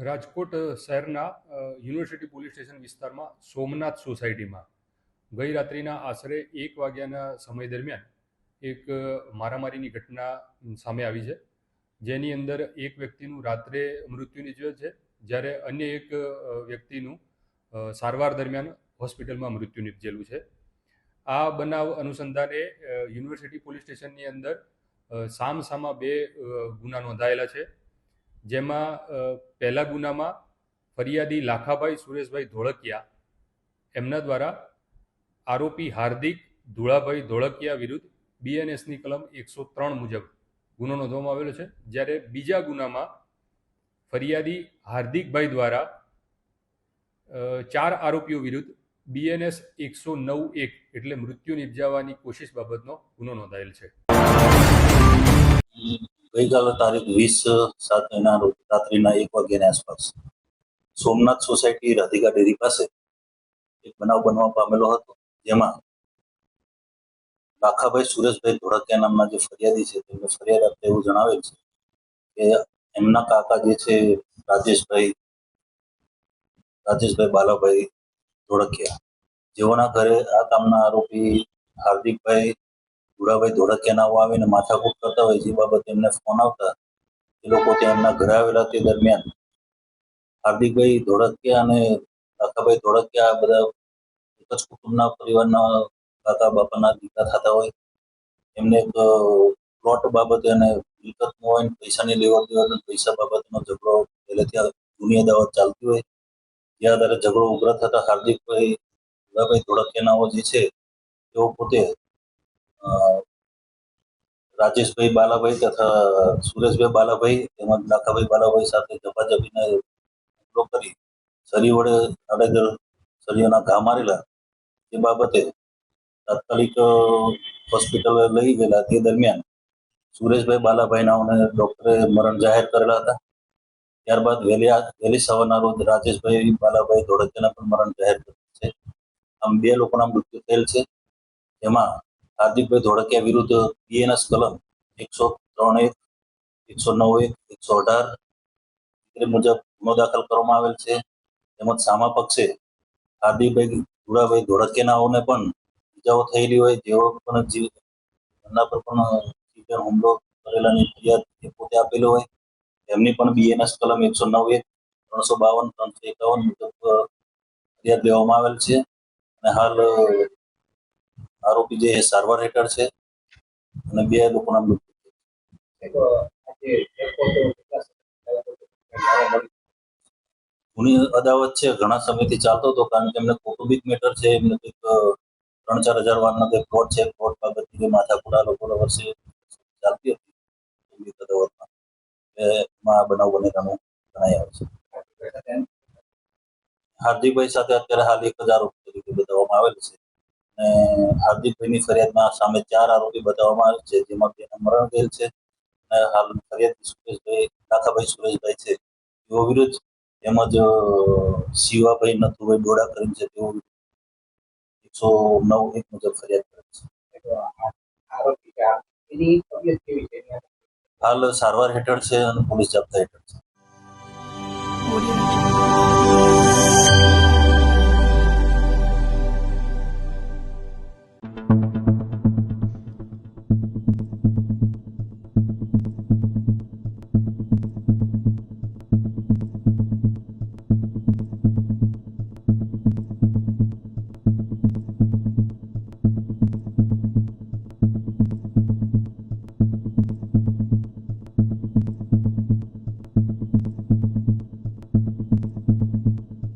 રાજકોટ શહેરના university police station વિસ્તારમાં સોમનાથ સોસાયટીમાં ગઈ રાત્રિના આશરે 1 વાગ્યાના સમય દરમિયાન એક મારામારીની ઘટના સામે આવી છે, જેની અંદર એક વ્યક્તિનું રાત્રે મૃત્યુ નીપજ્યું છે, જ્યારે અન્ય એક વ્યક્તિનું સારવાર દરમિયાન હોસ્પિટલમાં મૃત્યુ નીપજેલું છે. આ બનાવ અનુસંધાને યુનિવર્સિટી પોલીસ સ્ટેશનની અંદર સામસામા 2 ગુના નોંધાયેલા છે, જેમાં પહેલા ગુનામાં ફરિયાદી લાખાભાઈ સુરેશભાઈ ધોળકિયા એમના દ્વારા આરોપી હાર્દિક ધુળાભાઈ ધોળકિયા વિરુદ્ધ BNSની કલમ 103 મુજબ ગુનો નોંધવામાં આવેલો છે, જ્યારે બીજા ગુનામાં ફરિયાદી હાર્દિકભાઈ દ્વારા 4 આરોપીઓ વિરુદ્ધ BNS 109(1) એટલે મૃત્યુ નિપજાવવાની કોશિશ બાબતનો ગુનો નોંધાયેલ છે. ગઈકાલે તારીખ 20/7 રાત્રિના 1 વાગ્યાની આસપાસ સોમનાથ સોસાયટી રાધિકા ડેરી પાસે એક બનાવ બનવા પામેલો હતો, જેમાં લાખાભાઈ સુરેશભાઈ ધોળકિયા નામના જે ફરિયાદી છે તેમને ફરિયાદ આપતા એવું જણાવેલ છે કે એમના કાકા જે છે રાજેશભાઈ બાલાભાઈ ધોળકિયા, જેઓના ઘરે આ કામના આરોપી હાર્દિકભાઈ ધુળાભાઈ ધોળકિયાના આવીને માથાકૂટ કરતા હોય, જે બાબતે એમને ફોન આવતા એ લોકો ત્યાં એમના ઘરે આવેલા. તે દરમિયાન હાર્દિકભાઈ ધોળકિયા અને લાખાભાઈ ધોળકિયા આ બધા એક જ કુટુંબના પરિવારના કાકા બાપાના દીકરા થતા હોય. એમને એક પ્લોટ બાબતે અને મિલકતનો હોય, પૈસાની લેવડ દેવડ, પૈસા બાબતનો ઝઘડો પહેલેથી જૂની અદાવત ચાલતી હોય. જે આધારે ઝઘડો ઉગ્ર થતા હાર્દિકભાઈ ધુળાભાઈ ધોળકિયાનાઓ જે છે તેઓ પોતે રાજેશભાઈ બાલાભાઈ તથા સુરેશભાઈ બાલાભાઈ તેમજ લાખાભાઈ બાલાભાઈ સાથે ઝપાઝપીને હુમલો કરી સરી વડે આડેધડ સળિયાના ઘા મારેલા. તે બાબતે તાત્કાલિક હોસ્પિટલ લઈ ગયેલા. તે દરમિયાન સુરેશભાઈ બાલાભાઈનાઓને ડોક્ટરે મરણ જાહેર કરેલા હતા. ત્યારબાદ વહેલી સવારના રોજ રાજેશભાઈ બાલાભાઈ ધોળકિયાના પણ મરણ જાહેર કરેલ છે. આમ 2 લોકોના મૃત્યુ થયેલ છે, જેમાં હાર્દિકભાઈ ધોળકિયા વિરુદ્ધ BNS કલમ 103(1), 109(1), 118 મુજબ ગુનો દાખલ કરવામાં આવેલ છે. તેમજ સામા પક્ષે હાર્દિકભાઈ ધુળાભાઈ ધોળકિયાનાઓને પણ ઇજાઓ થયેલી હોય, જેઓ પણ એમના પર પણ જીવલેણ હુમલો કરેલાની ફરિયાદ પોતે આપેલો હોય. એમની પણ BNS કલમ 109(1), 352, 351 મુજબ ફરિયાદ લેવામાં આવેલ છે. અને હાલ આરોપી જે સારવાર હેઠળ છે અને 2 લોકોના મૃત્યુ. જૂની અદાવત છે, ઘણા સમયથી ચાલતો હતો, કારણ કે એમને કૌટુંબિક મેટર છે. એમને કંઈક 3-4 હજાર વારના કંઈક પ્લોટ છે, પ્લોટ બાબતની માથાકૂટ લોકો વર્ષે ચાલતી હતી કૌટુંબિક અદાવતમાં. એમાં આ બનાવ બનેલાનું જણાઈ આવે છે. હાર્દિકભાઈ સાથે અત્યારે હાલ 1 જ આરોપી તરીકે બતાવવામાં આવેલ છે. હાર્દિકભાઈની ફરિયાદમાં સામે 4 આરોપી બતાવવામાં આવે છે, જેમાં 2ના મરણ ગયેલ છે. અને હાલ ફરિયાદી લાખાભાઈ સુરેશભાઈ છે તેઓ વિરુદ્ધ, તેમજ શિવાભાઈ નથુભાઈ ડોડા કરીને છે તેઓ 109(1) મુજબ ફરિયાદ કરેલ છે. હાલ સારવાર હેઠળ છે અને પોલીસ જાપ્તા હેઠળ છે.